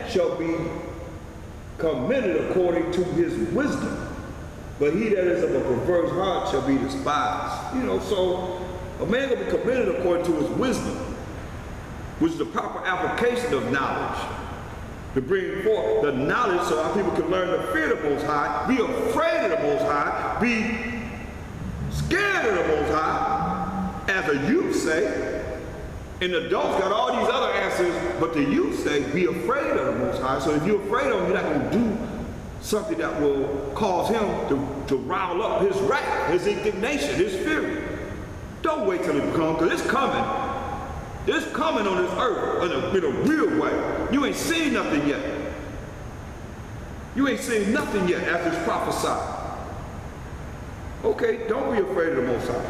shall be commended according to his wisdom, but he that is of a perverse heart shall be despised. You know, so a man will be commended according to his wisdom, which is the proper application of knowledge, to bring forth the knowledge so our people can learn to fear the Most High, be afraid of the Most High, be scared of the Most High, as the youth say. And the adults got all these other answers, but the youth say, be afraid of the Most High. So if you're afraid of him, you're not going to do something that will cause him to rile up his wrath, his indignation, his fury. Don't wait till it comes, because it's coming. It's coming on this earth in a real way. You ain't seen nothing yet. You ain't seen nothing yet as it's prophesied. Okay, don't be afraid of the Most High.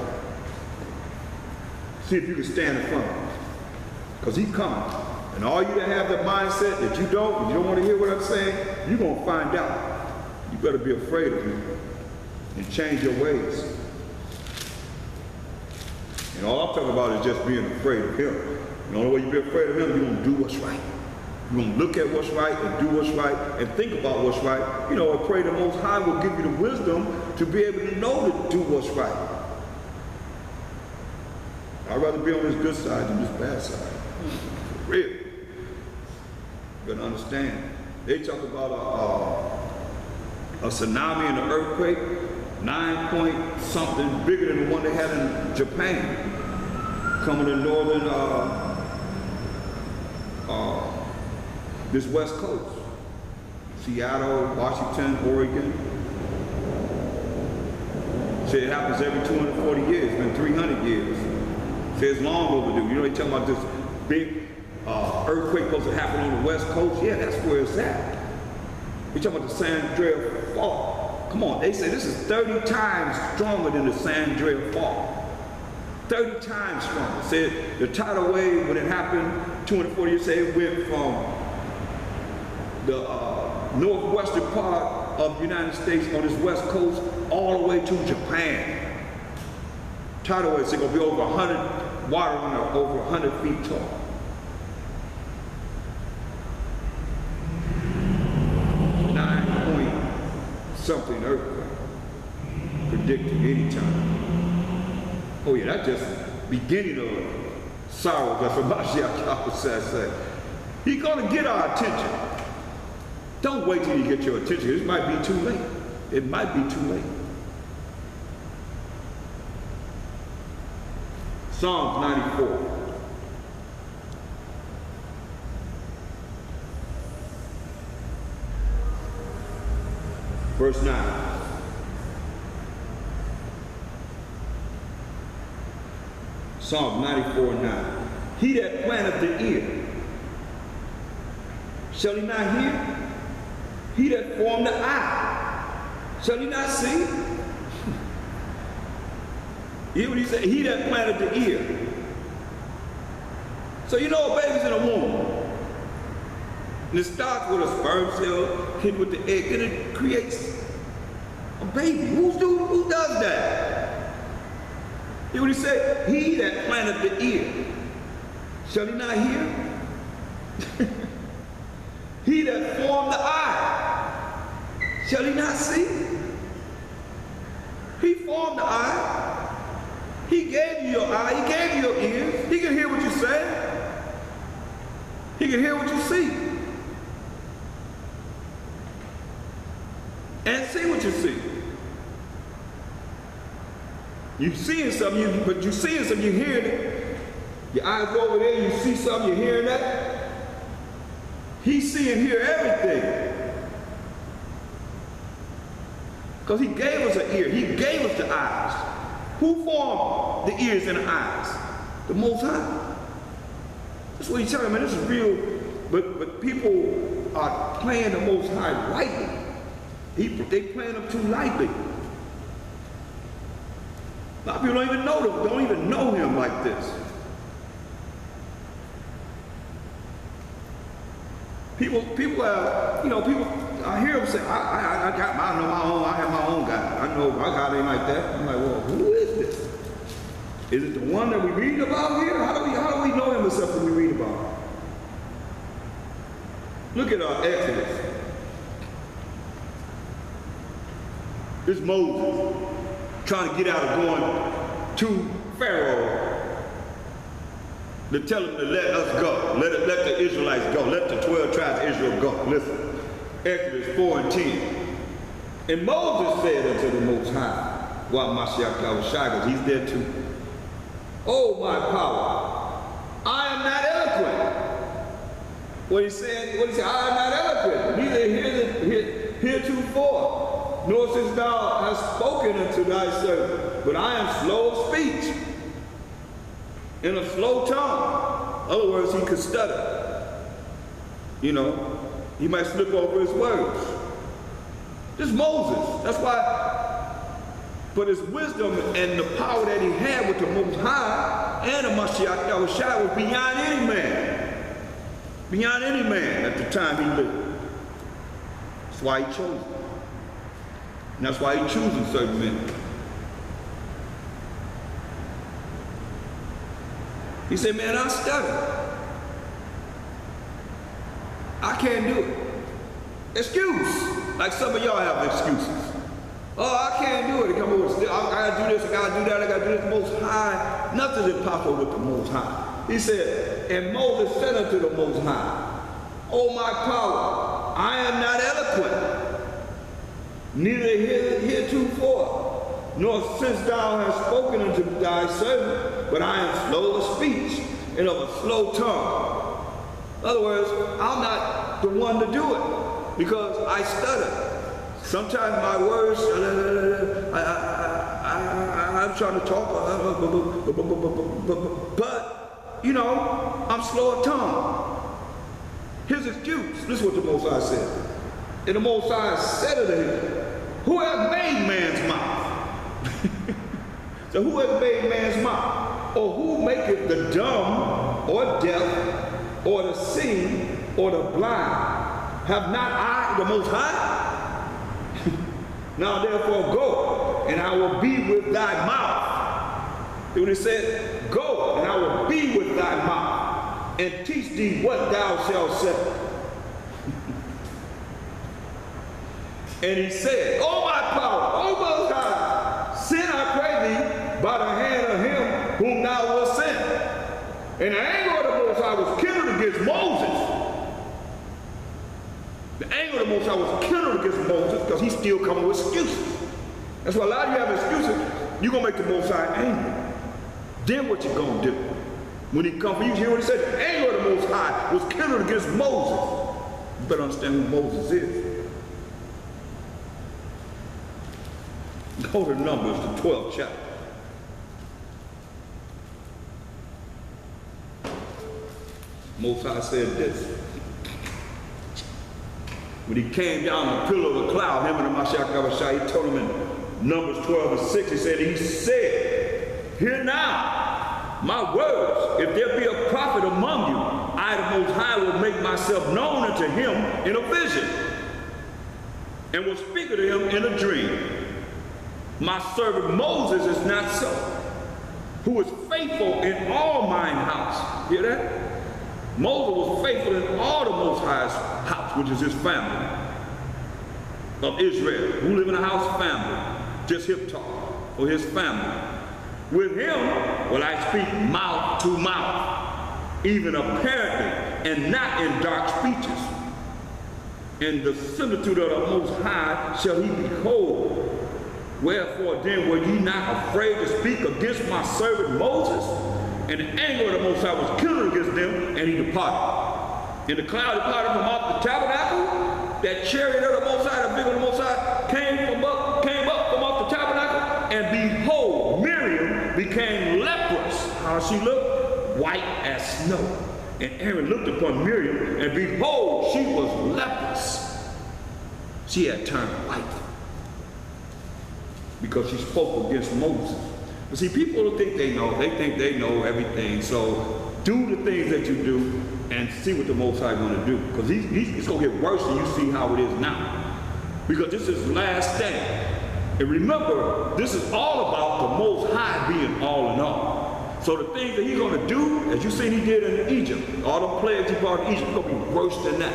See if you can stand in front of him. Because he's coming. And all you that have the mindset that you don't want to hear what I'm saying, you're going to find out. You better be afraid of him and change your ways. And all I'm talking about is just being afraid of him. The only way you be afraid of him, you're going to do what's right. You're going to look at what's right and do what's right and think about what's right. You know, and pray the Most High will give you the wisdom to be able to know to do what's right. I'd rather be on this good side than this bad side. For real. You gotta understand. They talk about a tsunami and an earthquake, 9 point something bigger than the one they had in Japan, coming to northern, this west coast. Seattle, Washington, Oregon. Say it happens every 240 years, it's been 300 years. Say it's long overdue. You know, they talking about this big earthquake supposed to happen on the west coast. Yeah, that's where it's at. We talking about the San Andreas Fault. Come on, they say this is 30 times stronger than the San Andreas Fault. 30 times stronger. Said the tidal wave, when it happened 240 years, say it went from the northwestern part of the United States on this west coast all the way to Japan. Tidal wave, it's going to be over 100, water over 100 feet tall. Something earthquake predicted anytime. Oh yeah, that's just beginning of sorrow. That's what Mashiach say. He's gonna get our attention. Don't wait till you get your attention. It might be too late. It might be too late. Psalms 94. Verse 9. Psalm 94:9. He that planteth the ear, shall he not hear? He that formed the eye, shall he not see? Hear what he said? He that planted the ear. So you know a baby's in a womb. And it starts with a sperm cell hit with the egg, and it creates a baby. Who does that? Hear what he said? He that planted the ear, shall he not hear? He that formed the eye, shall he not see? He formed the eye. He gave you your eye. He gave you your ears. He can hear what you say. He can hear what you see. And see what you see. You seeing something, but you seeing something, you hearing it. Your eyes go over there, you see something, you hearing that. He see and hear everything. Because he gave us an ear, he gave us the eyes. Who formed the ears and the eyes? The Most High. That's what he's telling me, man, this is real, but people are playing the Most High lightly. They playing them too lightly. A lot of people don't even know him like this. People have, people, I hear them say, I have my own God. I know my God ain't like that. I'm like, well, who is this? Is it the one that we read about here? How do we know him except for we read about him? Look at Exodus. This is Moses trying to get out of going to Pharaoh to tell him to let us go. Let the Israelites go. Let the 12 tribes of Israel go. Listen, Exodus 4 and 10. And Moses said unto the Most High, while Mashiach Yahushua, because he's there too, "Oh, my power, I am not eloquent." What he said, I am not eloquent, neither heretofore, nor since thou hast spoken unto thy servant, but I am slow of speech, and a slow tongue. In other words, he could stutter. You know, he might slip over his words. This is Moses. That's why, but his wisdom and the power that he had with the Most High and the Mashiach Yahushua was beyond any man. Beyond any man at the time he lived. That's why he chose him. And that's why he chooses certain men. He said, man, I stutter. I can't do it. Excuse. Like some of y'all have excuses. Oh, I can't do it. Come on, I gotta do this, I gotta do that, I gotta do this. Most High, nothing's impossible with the Most High. He said, and Moses said unto the Most High, "O my power, I am not eloquent, neither heretofore, nor since thou hast spoken unto thy servant, but I am slow of speech and of a slow tongue." In other words, I'm not the one to do it because I stutter. Sometimes my words, I'm trying to talk, but, you know, I'm slow of tongue. His excuse, this is what the Most High said. And the Most High said unto him, "Who hath made man's mouth?" So who hath made man's mouth? Or who maketh the dumb or deaf or the seeing or the blind? Have not I the Most High? Now therefore go, and I will be with thy mouth. See what he said? Go, and I will be with thy mouth, and teach thee what thou shalt say. And he said, "Oh my power, O Most High, send, I pray thee, by the hand of him whom thou wilt send." And the anger of the Most High was kindled against Moses. The anger of the Most High was kindled against Moses because he's still coming with excuses. That's why a lot of you have excuses. You're going to make the Most High angry. Then what you going to do? When he comes for you, hear what he said? The anger of the Most High was kindled against Moses. You better understand who Moses is. Go to Numbers, the 12th chapter. Most High said this. When he came down on the pillar of the cloud, him and the Mashiach Yahushua, he told him in Numbers 12 and 6, he said, "Hear now my words. If there be a prophet among you, I, the Most High, will make myself known unto him in a vision, and will speak unto him in a dream. My servant Moses is not so, who is faithful in all mine house." Hear that? Moses was faithful in all the Most High's house, which is his family of Israel, who live in a house family, just hip talk for his family. With him will I speak mouth to mouth, even apparently, and not in dark speeches. And the similitude of the Most High shall he behold. Wherefore then were ye not afraid to speak against my servant Moses? And the anger of the Most High was kindled against them, and he departed. And the cloud departed from off the tabernacle. That chariot of the Most High, the figure of the Most High, came up from off the tabernacle, and behold, Miriam became leprous. How she looked? White as snow. And Aaron looked upon Miriam, and behold, she was leprous. She had turned white because she spoke against Moses. But see, people think they know. They think they know everything. So do the things that you do and see what the Most High is going to do. Because it's going to get worse than you see how it is now. Because this is the last day. And remember, this is all about the Most High being all in all. So the things that he's going to do, as you seen he did in Egypt, all the plagues he brought in Egypt, are going to be worse than that.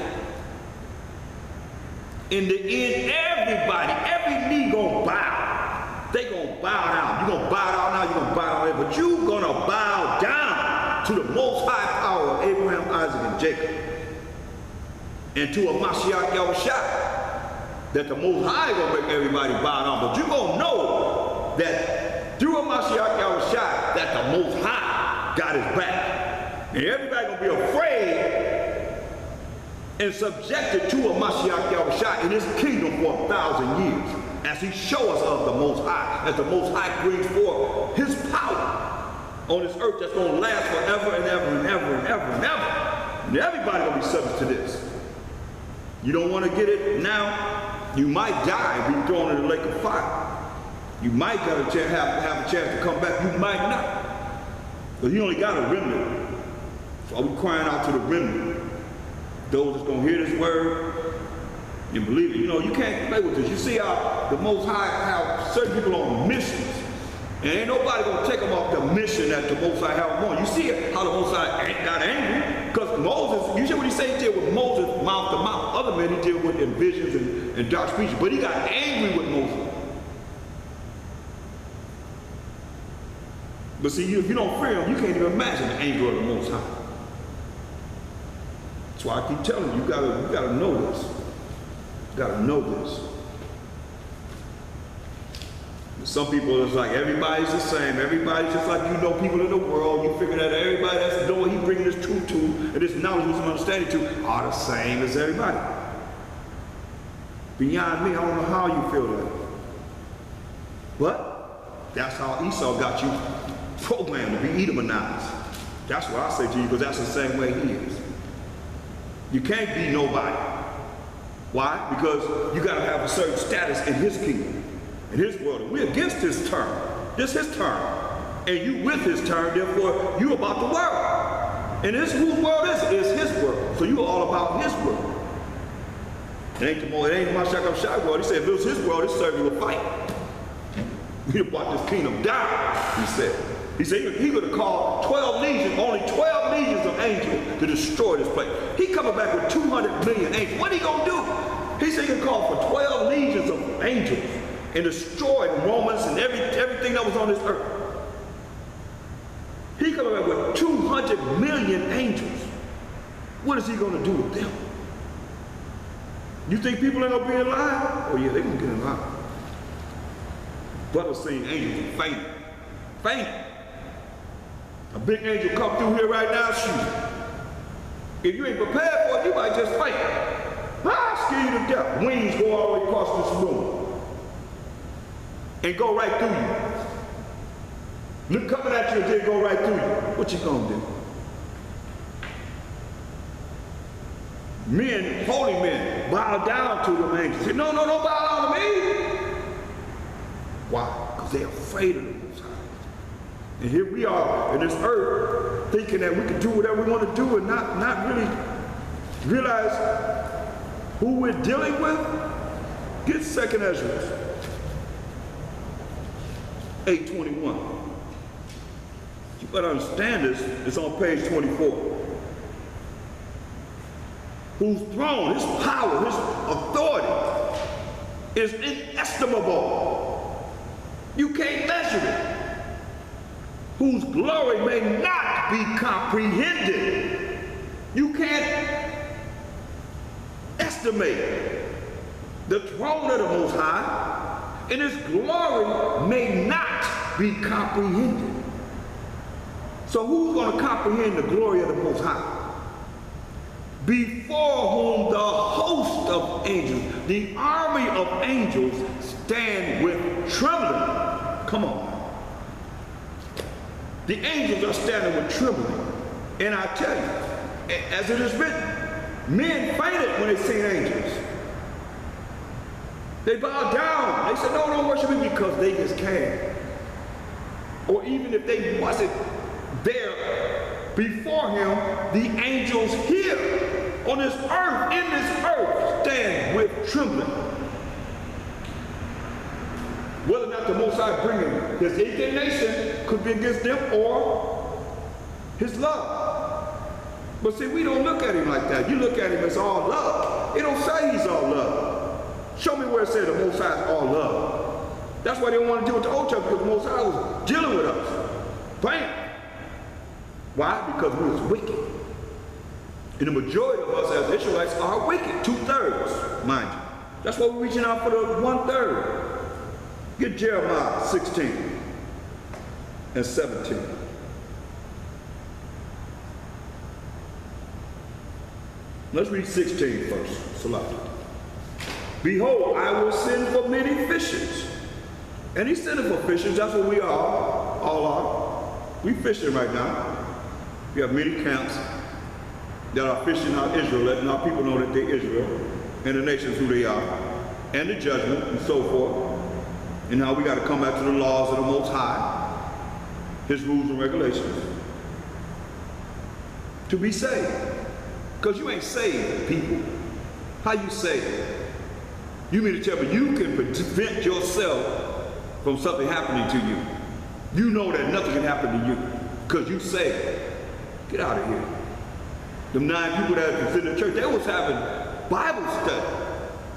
In the end, everybody, every knee gonna bow. They gonna bow down. You gonna bow down now, you gonna bow down there, but you gonna bow down to the most high power of Abraham, Isaac, and Jacob. And to a Mashiach Yahushua, that the Most High gonna make everybody bow down. But you gonna know that through a Mashiach Yahushua, that the Most High got his back. And everybody gonna be afraid and subjected to a Mashiach Yahushua in his kingdom for 1,000 years. As he shows us of the Most High, as the Most High brings forth his power on this earth that's gonna last forever and ever and ever and ever and ever. And everybody gonna be subject to this. You don't want to get it now, you might die and be thrown in the lake of fire. You might have a chance to come back, you might not. But you only got a remnant. So we crying out to the remnant. Those that's going to hear this word and believe it. You know, you can't play with this. You see how the Most High have certain people on missions. And ain't nobody going to take them off the mission that the Most High have them on. You see how the Most High got angry. Because Moses, you see what he said, he did with Moses mouth to mouth. Other men he did with in visions and dark speeches. But he got angry with Moses. But see, if you don't fear him, you can't even imagine the anger of the Most High. That's why I keep telling you, you gotta know this. You gotta know this. Some people, it's like everybody's the same. Everybody's just like you know people in the world. You figure that everybody that's knowing he bringing this truth to and this knowledge, this understanding to, are the same as everybody. Beyond me, I don't know how you feel that. But that's how Esau got you programmed to be Edomanized. That's what I say to you, because that's the same way he is. You can't be nobody. Why? Because you got to have a certain status in his kingdom. In his world, and we're against his term. This is his term. And you with his term, therefore you about the world. And this whose world is it? It's his world. So you all about his world. It ain't my Shaka world. He said if it was his world, it'd serve you a fight. We brought this kingdom down, he said. He said he could have called 12 legions, only 12 legions of angels to destroy this place. He coming back with 200 million angels. What he gonna do? He said he could call for 12 legions of angels and destroy the Romans and everything that was on this earth. He coming back with 200 million angels. What is he going to do with them? You think people ain't going to be in line? Oh yeah, they're going to get in line. Brother seen angels faint. Faint. A big angel come through here right now, shoot. If you ain't prepared for it, you might just faint. Ah, scare you to death. Wings go all the way across this room and go right through you. Look coming at you and then go right through you. What you gonna do? Men, holy men, bow down to them angels. Say, no, don't bow down to me. Why? Because they're afraid of the Most High. And here we are in this earth thinking that we can do whatever we want to do and not really realize who we're dealing with. Get 2nd Ezra 8:21. You better understand this. It's on page 24. Whose throne, his power, his authority is inestimable. You can't measure it. Whose glory may not be comprehended. You can't estimate the throne of the Most High, and his glory may not be comprehended. So who's going to comprehend the glory of the Most High? Before whom the host of angels, the army of angels, stand with trembling. Come on. The angels are standing with trembling. And I tell you, as it is written, men fainted when they seen angels. They bowed down. They said, no, don't worship me, because they just came. Or even if they wasn't there before him, the angels here on this earth, in this earth, stand with trembling. Whether or not the Most High bringing his indignation could be against them or his love. But see, we don't look at him like that. You look at him as all love. It don't say he's all love. word said the Most High is all love. That's why they don't want to deal with the old church, because the Most High was dealing with us. Bam! Why? Because we was wicked. And the majority of us as Israelites are wicked. 2/3, mind you. That's why we're reaching out for the 1/3. Get Jeremiah 16 and 17. Let's read 16 first. Salah. Behold, I will send for many fishers. And he's sending for fishers. That's what we are, all are. We fishing right now. We have many camps that are fishing out Israel, letting our people know that they're Israel, and the nations who they are, and the judgment, and so forth. And now we got to come back to the laws of the Most High, His rules and regulations, to be saved. Because you ain't saved, people. How you saved? You mean to tell me you can prevent yourself from something happening to you? You know that nothing can happen to you because you saved. Get out of here. Them 9 people that was in the church, they was having Bible study.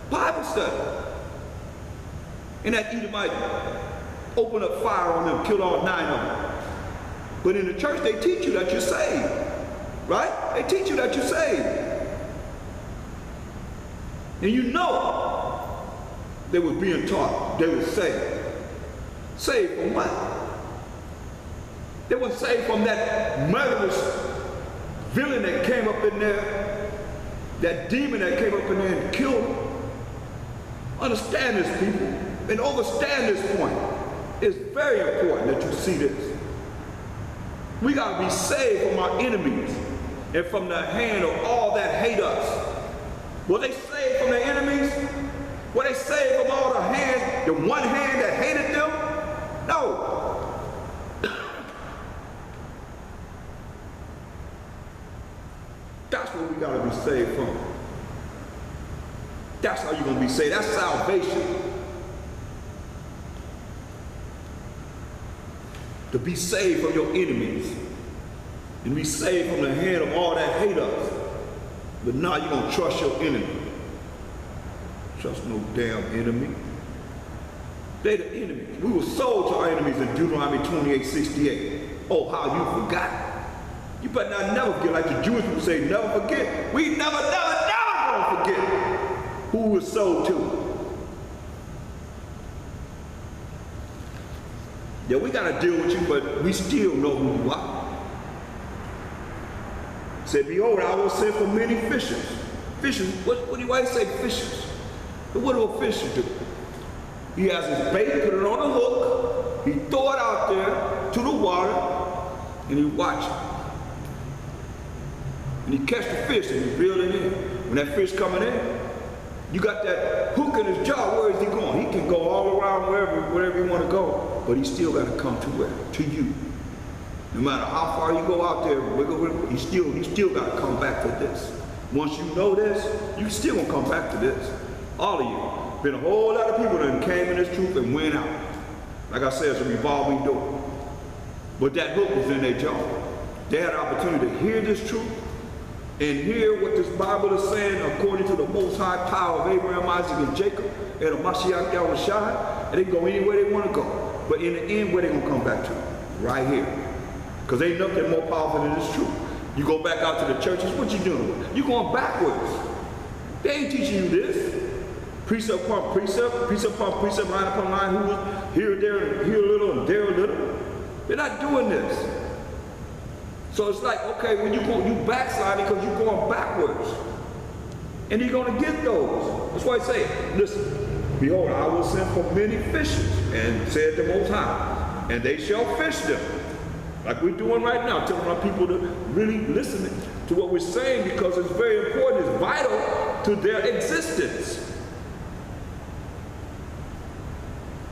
Bible study. And that Edomite opened up fire on them, killed all 9 of them. But in the church, they teach you that you're saved. Right? They teach you that you're saved. And you know they was being taught they were saved. Saved from what? They were saved from that murderous villain that came up in there, that demon that came up in there and killed them. Understand this, people, and understand this point. It's very important that you see this. We got to be saved from our enemies and from the hand of all that hate us. Were they saved from their enemies? Were they saved from all the hands, the one hand that hated them? No. That's what we got to be saved from. That's how you're going to be saved. That's salvation. To be saved from your enemies. And be saved from the hand of all that hate us. But now you're going to trust your enemy. Trust no damn enemy. They the enemy. We were sold to our enemies in Deuteronomy 28:68. Oh, how you forgot. You better not never forget, like the Jewish people say, never forget. We never gonna forget who we were sold to. Yeah, we gotta deal with you, but we still know who you are. Said, behold, I will send for many fishers. Fishers, why do you say fishers? But what do a fisher do? He has his bait, put it on a hook, he throw it out there to the water, and he watch it. And he catch the fish and he reel it in. When that fish coming in, you got that hook in his jaw, where is he going? He can go all around wherever he want to go, but he still got to come to where? To you. No matter how far you go out there, he still got to come back to this. Once you know this, you still gonna come back to this. All of you. Been a whole lot of people that came in this truth and went out. Like I said, it's a revolving door. But that hook was in their jaw. They had an opportunity to hear this truth and hear what this Bible is saying according to the most high power of Abraham, Isaac, and Jacob, and the Mashiach Yahushua, and they go anywhere they want to go. But in the end, where they gonna come back to? Right here. Because ain't nothing more powerful than this truth. You go back out to the churches, what you doing? You going backwards. They ain't teaching you this. Precept upon precept, precept upon precept, line upon line, who was here, there, here a little, and there a little. They're not doing this. So it's like, okay, when you backsliding because you're going backwards. And you're going to get those. That's why I say, listen, behold, I will send for many fishers, and said the Most High, and they shall fish them. Like we're doing right now, telling our people to really listen to what we're saying, because it's very important, it's vital to their existence.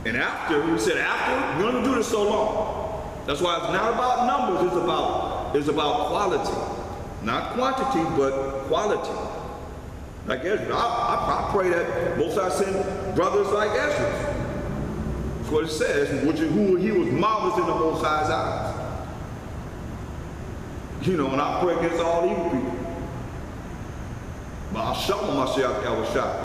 And after, we said after, we're going to do this so long. That's why it's not about numbers, it's about quality. Not quantity, but quality. Like Ezra, I pray that Most High send brothers like Ezra. That's what it says, who he was marvelous in the Most High's eyes. You know, and I pray against all evil people. But I'll show them Mashiach Yahushua.